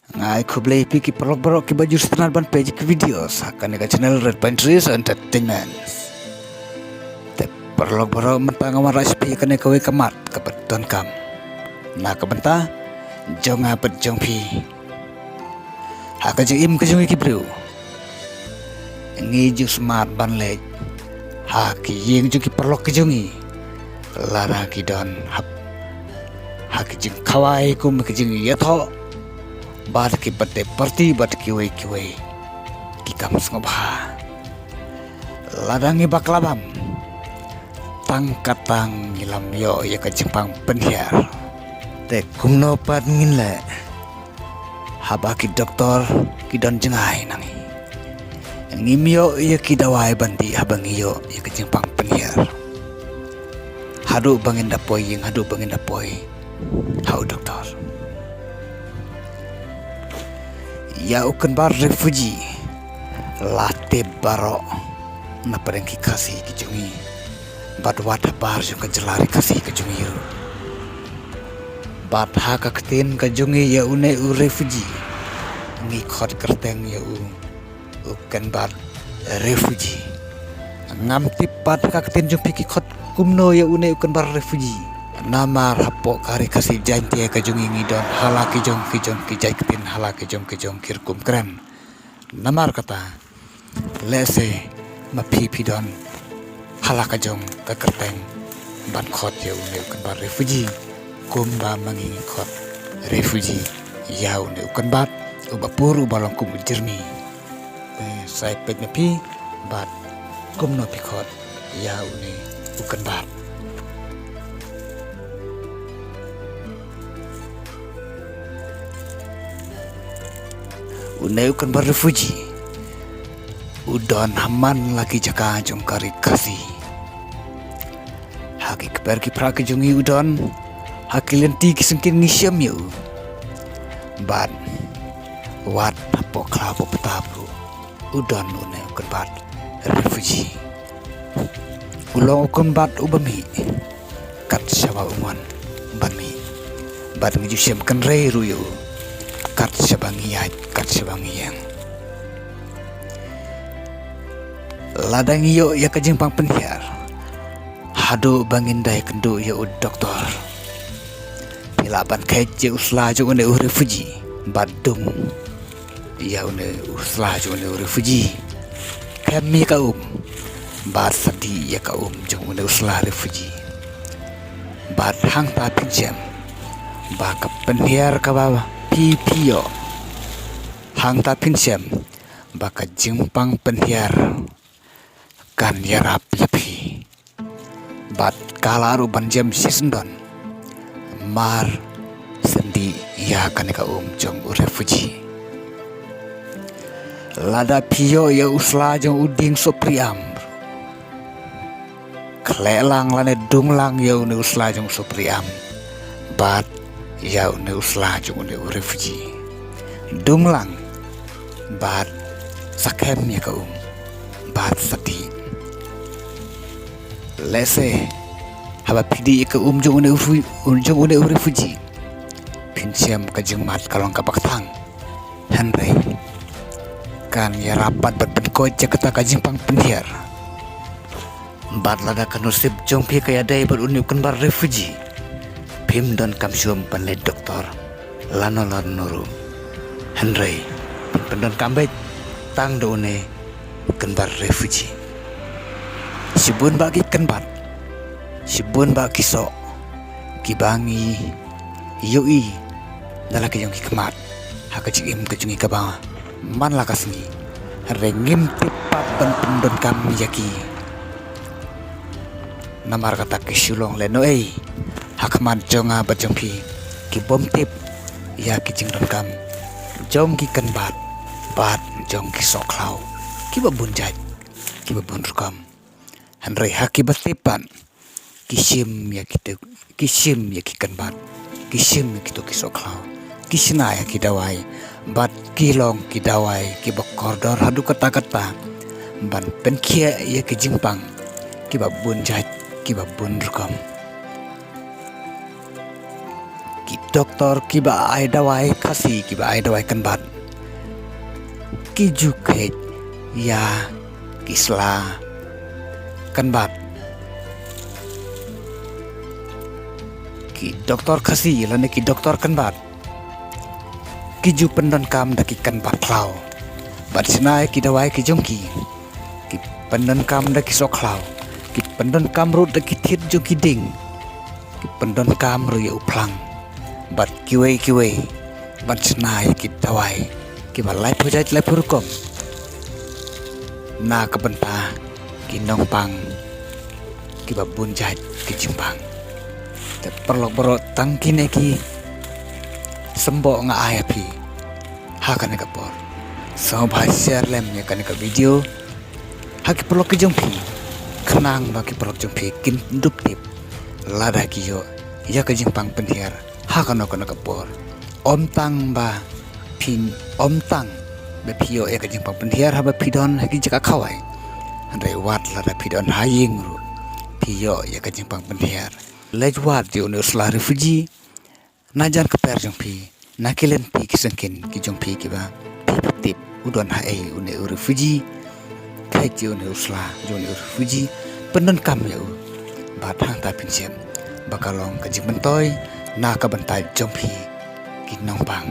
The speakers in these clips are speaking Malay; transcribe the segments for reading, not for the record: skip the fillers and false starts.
Ngai kublai pi ki perok berok ki baju setenar ban page ki video sakan ka channel Red Pine Trees Entertainment. Te perok berok mentang amaras pi kan ka we kamat ka beton kam. Na ka benta jong apet jong pi. Ha ka jing im ka jong ki bru. Ngi ju smart ban le. Ha ki yeng ju ki perok ki jongi. Lara ki don hap. Ha ki jing kawai kum ki jing yatho. Bad ki bate parti bat kiwe ki kam ngobha ladangi baklabam tang katang ilam yo ya ka jempang penhiar te kumno pat ngin le haba ki doktor ki don jengai nangi ngimyo ya ki dawai bandi habang yo ya ka jempang penhiar hadu bangin dapoi yang hadu bangin dapoi hau doktor ya ukan bar refugee late baro na pareng ki kasi ki jungi bad wata bar jung ka jelari kasi ki jungi yu bad ha ka ktin ka jungi ya une u refugee ngi khot kerteng ya ukan bar refugee ngam tipat ka ktin jung ki khot kumno ya une ukan bar refugee namar hapok kari kasih janti ka jungi ngidon halaki jong ki jai ketin halaki jong kirkum keren namar kata lese ma pi don halaka jong ka kerteng ban khot ya une ukan bar refugee kumba mangi khot refugee ya une ukan bat ubapur ubalong kum jermi sai pet pi bat kumno pi khot ya une ukan bat unai ukan bar refugee udon haman lagi jaka jong kari kasi haki keper ki prak jongi udon haki lenti ki sengkin nisiam yu ban wat apo klapo petapu udon unai ukan bar refugee ulong ukan bat ubami kat syawa uman bami bat ngijusem kan rei ruyu kat sabangi yang ladang iyo ya ka jengpang penhiar hadu bangin dai kendu ya doktor pilaban kaje usla jo ne refugee badung ya ne usla jo ne refugee kami ka bad sadi ya ka jo ne usla refugee bad hang ta pinjam ba ka penhiar ka baba pipio hang ta pinjam baka jengpang penhiar kan yarap yapi bat kalaru banjam sisendon mar sendi ya kan ka jong refugee lada pio ya usla jong uding sopriam klelang lane dunglang ya une usla jong sopriam bat ya une usla jong une refugee dunglang bat sakem ya ka bat sati lese haba pidi ka jong une refugee pinsiam ka jengmat kalong ka baktang henry kan ya rapat berpenko jakata ka jengpang penhiar bat lada kanusip jong pi kaya dai beruniukan bar refugee pim dan kamsium panle doktor lano nuru henry pendon kambet tang done kenbar refugee sibun bagi kenbat sibun bagi sok kibangi yoi dalaki yang kikemat hakajim kejungi kabang man lakasni rengim tipat ban pendon kami yaki namar kata kisulong leno hakman jonga bajongki ki bom tip ya ki jingdon kam jong ki kenbat bat jong ki soklau ki babun jaj ki babun rukam hanrei haki batipan kisim ya ki kenbat kisim ya ki soklau kisina ya ki dawai bat kilong ki dawai ki bakordor hadu kata-kata ban penkia ya ki jingpang ki babun jaj ki babun rukam doktor kiba ai dawai khasi kiba ai dawai kanbat ki jukhet ya kisla kanbat ki doktor khasi lane ki doktor kanbat ki ju pendon kam da ki kanbat klau bat sinai ki dawai ki jongki ki pendon kam da ki soklau ki pendon kam ru da ki thit jongki ding ki pendon kam ru ya uplang bat kiwe bat sinai ki dawai ki balai phujai lai purkom na kabenta ki nongpang ki babun jat ki jimpang te perlok bero tangkine ki sembo nga ayapi hakane kapor so share lem ne kan ka video haki perlok ki jongpi khnang ba ki perlok jongpi kin dup tip lada ki yo ya ka jimpang penhiar hakano kana kapor om tang ba pin om tang be pio ya ka jimpang penhiar haba pidon haki jaka khawai andai wat lada pidon haying ru pio ya ka jimpang penhiar lejwat di Universitas Refugee najan ke per jongpi nakilen pi kisengkin ki jongpi ki ba tip udon hae une refugee kai ji Universitas Refugee pendon kam ya batang ta pincem bakalong ka jing bentoy na ka bentai jongpi ki nongpang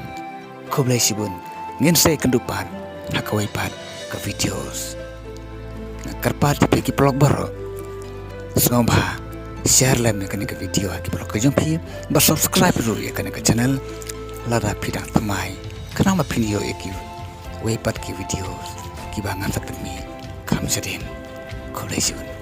khoblai sibun ngin se kendupan hakawai pat ka videos karpat ki blog baro sngomba share lem kan ke video ki blog ke jongpi ba subscribe ru ya kan ke channel lada pidang tamai kana ma video ki we pat ki videos ki bangan sapmi kam sedin khoblai sibun